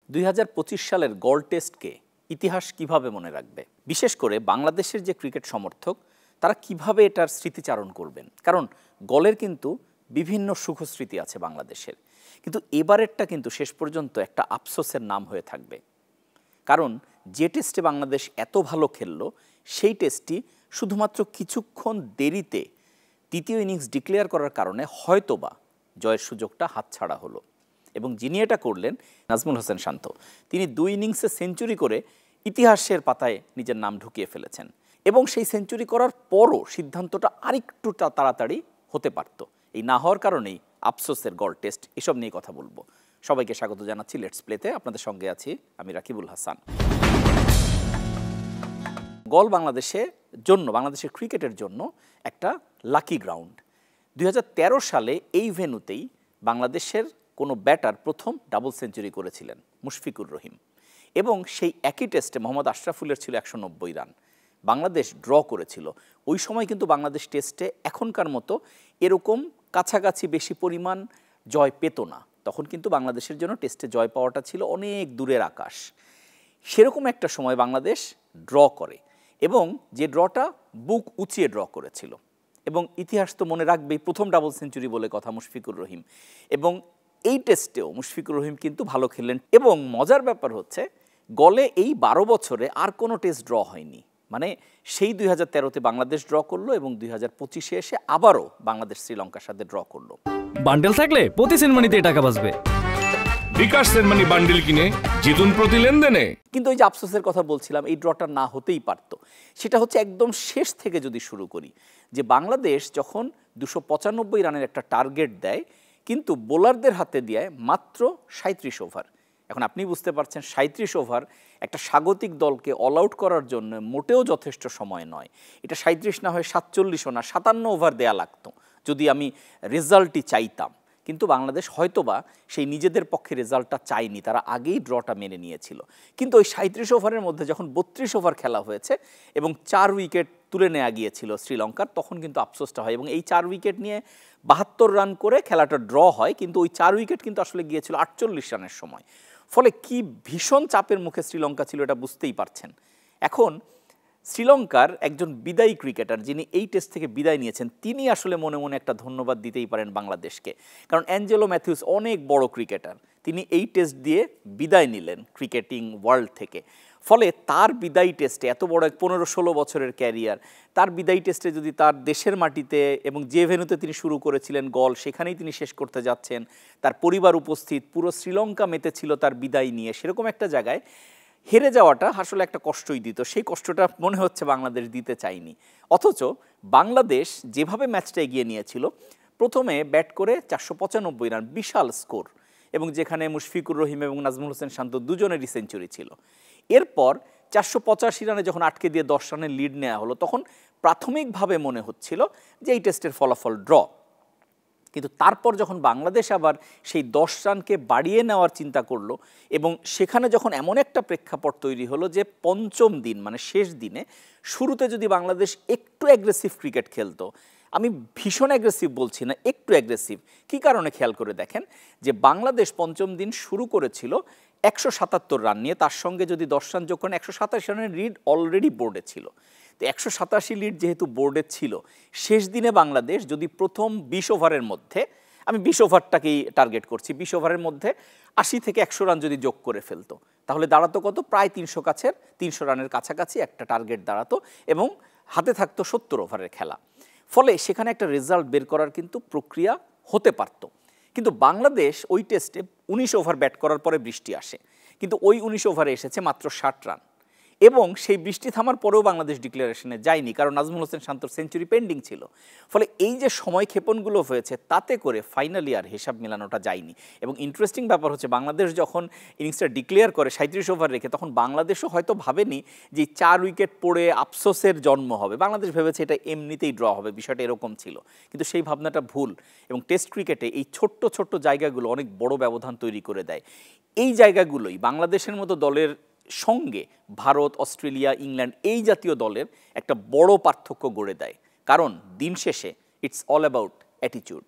2025 সালের গল টেস্টকে ইতিহাস কিভাবে মনে রাখবে, বিশেষ করে বাংলাদেশের যে ক্রিকেট সমর্থক তারা কিভাবে এটার স্মৃতিচারণ করবেন। কারণ গলের কিন্তু বিভিন্ন সুখস্মৃতি আছে বাংলাদেশের, কিন্তু এবারেরটা কিন্তু শেষ পর্যন্ত একটা আফসোসের নাম হয়ে থাকবে। কারণ যে টেস্টে বাংলাদেশ এত ভালো খেলল সেই টেস্টটি শুধুমাত্র কিছুক্ষণ দেরিতে তৃতীয় ইনিংস ডিক্লেয়ার করার কারণে হয়তোবা জয়ের সুযোগটা হাতছাড়া হলো। এবং যিনি এটা করলেন নাজমুল হোসেন শান্ত, তিনি 2 ইনিংসে সেঞ্চুরি করে ইতিহাসের পাতায় নিজের নাম ঢুকিয়ে ফেলেছেন। এবং সেই সেঞ্চুরি করার পরও সিদ্ধান্তটা আরেকটু তাড়াতাড়ি হতে পারত। এই না হওয়ার কারণেই আফসোসের গল টেস্ট, এসব নিয়ে কথা বলবো। সবাইকে স্বাগত জানাচ্ছি লেটস প্লেতে। আপনাদের সঙ্গে আছি আমি রাকিবুল হাসান। গল বাংলাদেশের ক্রিকেটের জন্য একটা লাকি গ্রাউন্ড। 2013 সালে এই ভেন্যুতেই বাংলাদেশের কোনো ব্যাটার প্রথম ডাবল সেঞ্চুরি করেছিলেন, মুশফিকুর রহিম। এবং সেই একই টেস্টে মোহাম্মদ আশরাফুলের ছিল 190 রান। বাংলাদেশ ড্র করেছিল। ওই সময় কিন্তু বাংলাদেশ টেস্টে এখনকার মতো এরকম কাছাকাছি বেশি পরিমাণ জয় পেত না। তখন কিন্তু বাংলাদেশের জন্য টেস্টে জয় পাওয়াটা ছিল অনেক দূরের আকাশ। সেরকম একটা সময় বাংলাদেশ ড্র করে এবং যে ড্রটা বুক উঁচিয়ে ড্র করেছিল। এবং ইতিহাস তো মনে রাখবেই, প্রথম ডাবল সেঞ্চুরি বলে কথা মুশফিকুর রহিম। এবং এই টেস্টেও মুশফিকুর রহিম কিন্তু ভালো খেললেন। এবং মজার ব্যাপার হচ্ছে, গলে এই 12 বছরে আর কোনো টেস্ট ড্র হয়নি। মানে সেই 2013-তে বাংলাদেশ ড্র করলো এবং 2025-এ এসে আবারও বাংলাদেশ শ্রীলঙ্কার সাথে ড্র করলো। বান্ডেল থাকলে প্রতি সেনমানিতে টাকা বাঁচবে। বিকাশ সেনমানি বান্ডেল কিনে জিতুন প্রতি লেনদেনে। কিন্তু ওই যে আফসোসের কথা বলছিলাম, এই ড্রটা না হতেই পারত। সেটা হচ্ছে একদম শেষ থেকে যদি শুরু করি, যে বাংলাদেশ যখন 295 রানের একটা টার্গেট দেয়, কিন্তু বোলারদের হাতে দেয় মাত্র 37 ওভার। এখন আপনি বুঝতে পারছেন 37 ওভার একটা স্বাগতিক দলকে অল আউট করার জন্য মোটেও যথেষ্ট সময় নয়। এটা 37 না হয়ে 47ও না 57 ওভার দেয়া লাগতো যদি আমি রেজাল্টই চাইতাম। কিন্তু বাংলাদেশ হয়তোবা সেই নিজেদের পক্ষে রেজাল্টটা চায়নি, তারা আগেই ড্রটা মেনে নিয়েছিল। কিন্তু ওই 37 ওভারের মধ্যে যখন 32 ওভার খেলা হয়েছে এবং 4 উইকেট তুলে নেওয়া গিয়েছিল শ্রীলঙ্কার, তখন কিন্তু আফসোসটা হয়। এবং এই 4 উইকেট নিয়ে 72 রান করে খেলাটা ড্র হয়। কিন্তু ওই 4 উইকেট কিন্তু আসলে গিয়েছিল 48 রানের সময়। ফলে কি ভীষণ চাপের মুখে শ্রীলঙ্কা ছিল, এটা বুঝতেই পারছেন। এখন শ্রীলঙ্কার একজন বিদায়ী ক্রিকেটার যিনি এই টেস্ট থেকে বিদায় নিয়েছেন, তিনি আসলে মনে মনে একটা ধন্যবাদ দিতেই পারেন বাংলাদেশকে। কারণ অ্যাঞ্জেলো ম্যাথিউস অনেক বড় ক্রিকেটার, তিনি এই টেস্ট দিয়ে বিদায় নিলেন ক্রিকেটিং ওয়ার্ল্ড থেকে। ফলে তার বিদায়ী টেস্টে, এত বড় 15-16 বছরের ক্যারিয়ার, তার বিদায়ী টেস্টে যদি তার দেশের মাটিতে এবং যে ভেন্যুতে তিনি শুরু করেছিলেন গল, সেখানেই তিনি শেষ করতে যাচ্ছেন, তার পরিবার উপস্থিত, পুরো শ্রীলঙ্কা মেতেছিল তার বিদায় নিয়ে, সেরকম একটা জায়গায় হেরে যাওয়াটা আসলে একটা কষ্টই দিত। সেই কষ্টটা মনে হচ্ছে বাংলাদেশ দিতে চায়নি। অথচ বাংলাদেশ যেভাবে ম্যাচটা এগিয়ে নিয়েছিল, প্রথমে ব্যাট করে 495 রান, বিশাল স্কোর, এবং যেখানে মুশফিকুর রহিম এবং নাজমুল হোসেন শান্ত দুজনেরই সেঞ্চুরি ছিল। এরপর 485 রানে যখন আটকে দিয়ে 10 রানের লিড নেওয়া হলো, তখন প্রাথমিকভাবে মনে হচ্ছিল যে এই টেস্টের ফলাফল ড্র। কিন্তু তারপর যখন বাংলাদেশ আবার সেই 10 রানকে বাড়িয়ে নেওয়ার চিন্তা করলো, এবং সেখানে যখন এমন একটা প্রেক্ষাপট তৈরি হলো যে পঞ্চম দিন মানে শেষ দিনে শুরুতে যদি বাংলাদেশ একটু অ্যাগ্রেসিভ ক্রিকেট খেলতো, আমি ভীষণ অ্যাগ্রেসিভ বলছি না, একটু অ্যাগ্রেসিভ, কী কারণে খেয়াল করে দেখেন যে বাংলাদেশ পঞ্চম দিন শুরু করেছিল 177 রান নিয়ে, তার সঙ্গে যদি 10 রান যোগ করেন 187 রানের লিড অলরেডি বোর্ডে ছিল। তো 187 লিড যেহেতু বোর্ডে ছিল, শেষ দিনে বাংলাদেশ যদি প্রথম 20 ওভারের মধ্যে, আমি 20 ওভারটাকেই টার্গেট করছি, 20 ওভারের মধ্যে 80 থেকে 100 রান যদি যোগ করে ফেলতো, তাহলে দাঁড়াতো কত, প্রায় 300 রানের কাছাকাছি একটা টার্গেট দাঁড়াতো, এবং হাতে থাকতো 70 ওভারের খেলা। ফলে সেখানে একটা রেজাল্ট বের করার কিন্তু প্রক্রিয়া হতে পারত। কিন্তু বাংলাদেশ ওই টেস্টে 19 ওভার ব্যাট করার পরে বৃষ্টি আসে, কিন্তু ওই 19 ওভারে এসেছে মাত্র 60 রান। এবং সেই বৃষ্টি থামার পরেও বাংলাদেশ ডিক্লারেশনে যায়নি, কারণ নাজমুল হোসেন শান্তর সেঞ্চুরি পেন্ডিং ছিল। ফলে এই যে সময় ক্ষেপণগুলো হয়েছে, তাতে করে ফাইনালি আর হিসাব মেলানোটা যায়নি। এবং ইন্টারেস্টিং ব্যাপার হচ্ছে, বাংলাদেশ যখন ইনিংসটা ডিক্লেয়ার করে 37 ওভার রেখে, তখন বাংলাদেশও হয়তো ভাবেনি যে 4 উইকেট পড়ে আফসোসের জন্ম হবে। বাংলাদেশ ভেবেছে এটা এমনিতেই ড্র হবে, বিষয়টা এরকম ছিল। কিন্তু সেই ভাবনাটা ভুল। এবং টেস্ট ক্রিকেটে এই ছোট্ট ছোট্ট জায়গাগুলো অনেক বড় ব্যবধান তৈরি করে দেয়। এই জায়গাগুলোই বাংলাদেশের মতো দলের সঙ্গে ভারত, অস্ট্রেলিয়া, ইংল্যান্ড এই জাতীয় দলের একটা বড় পার্থক্য গড়ে দেয়। কারণ দিন শেষে ইটস অল অ্যাবাউট অ্যাটিটিউড।